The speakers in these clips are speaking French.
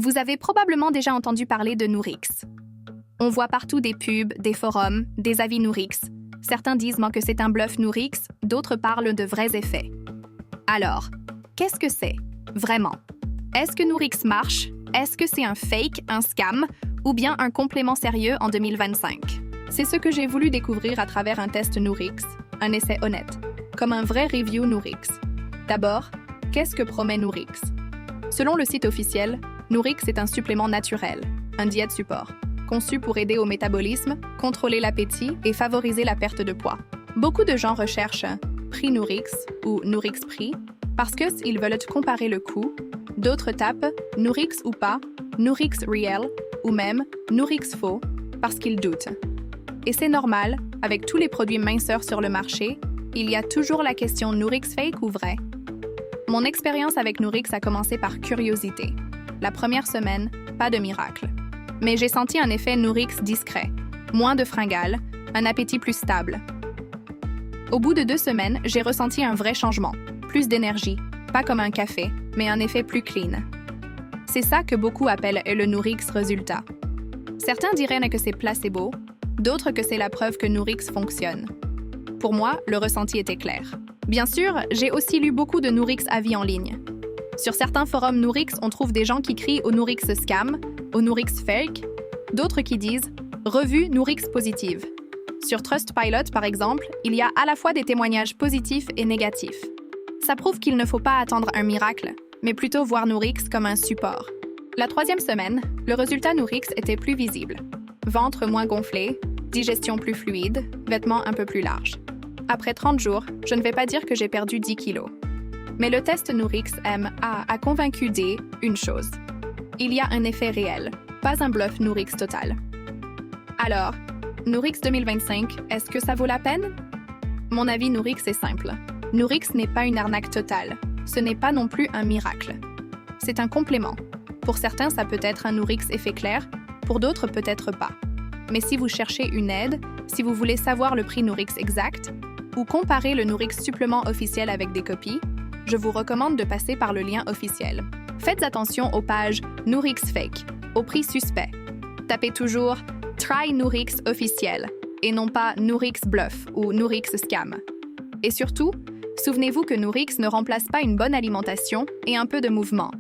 Vous avez probablement déjà entendu parler de Nourix. On voit partout des pubs, des forums, des avis Nourix. Certains disent que c'est un bluff Nourix, d'autres parlent de vrais effets. Alors, qu'est-ce que c'est, vraiment? Est-ce que Nourix marche? Est-ce que c'est un fake, un scam, ou bien un complément sérieux en 2025? C'est ce que j'ai voulu découvrir à travers un test Nourix, un essai honnête, comme un vrai review Nourix. D'abord, qu'est-ce que promet Nourix? Selon le site officiel, Nourix est un supplément naturel, un diète support, conçu pour aider au métabolisme, contrôler l'appétit et favoriser la perte de poids. Beaucoup de gens recherchent prix Nourix ou Nourix prix parce qu'ils veulent comparer le coût. D'autres tapent Nourix ou pas, Nourix réel ou même Nourix faux parce qu'ils doutent. Et c'est normal, avec tous les produits minceurs sur le marché, il y a toujours la question Nourix fake ou vrai. Mon expérience avec Nourix a commencé par curiosité. La première semaine, pas de miracle. Mais j'ai senti un effet Nourix discret, moins de fringales, un appétit plus stable. Au bout de 2 semaines, j'ai ressenti un vrai changement, plus d'énergie, pas comme un café, mais un effet plus clean. C'est ça que beaucoup appellent le Nourix résultat. Certains diraient que c'est placebo, d'autres que c'est la preuve que Nourix fonctionne. Pour moi, le ressenti était clair. Bien sûr, j'ai aussi lu beaucoup de Nourix avis en ligne. Sur certains forums Nourix, on trouve des gens qui crient au Nourix scam, au Nourix fake, d'autres qui disent « revue Nourix positive ». Sur Trustpilot, par exemple, il y a à la fois des témoignages positifs et négatifs. Ça prouve qu'il ne faut pas attendre un miracle, mais plutôt voir Nourix comme un support. La 3e semaine, le résultat Nourix était plus visible. Ventre moins gonflé, digestion plus fluide, vêtements un peu plus larges. Après 30 jours, je ne vais pas dire que j'ai perdu 10 kilos. Mais le test Nourix a convaincu d'une chose. Il y a un effet réel, pas un bluff Nourix total. Alors, Nourix 2025, est-ce que ça vaut la peine? Mon avis Nourix est simple. Nourix n'est pas une arnaque totale. Ce n'est pas non plus un miracle. C'est un complément. Pour certains, ça peut être un Nourix effet clair, pour d'autres peut-être pas. Mais si vous cherchez une aide, si vous voulez savoir le prix Nourix exact, ou comparer le Nourix supplément officiel avec des copies, je vous recommande de passer par le lien officiel. Faites attention aux pages Nourix fake, au prix suspect. Tapez toujours Try Nourix officiel et non pas Nourix bluff ou Nourix scam. Et surtout, souvenez-vous que Nourix ne remplace pas une bonne alimentation et un peu de mouvement.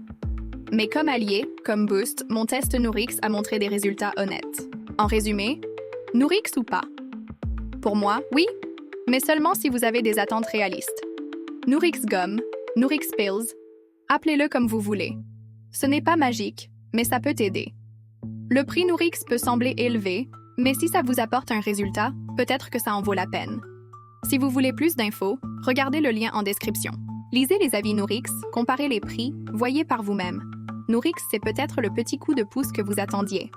Mais comme allié, comme boost, mon test Nourix a montré des résultats honnêtes. En résumé, Nourix ou pas? Pour moi, oui, mais seulement si vous avez des attentes réalistes. Nourix gomme, Nourix pills, appelez-le comme vous voulez. Ce n'est pas magique, mais ça peut aider. Le prix Nourix peut sembler élevé, mais si ça vous apporte un résultat, peut-être que ça en vaut la peine. Si vous voulez plus d'infos, regardez le lien en description. Lisez les avis Nourix, comparez les prix, voyez par vous-même. Nourix, c'est peut-être le petit coup de pouce que vous attendiez.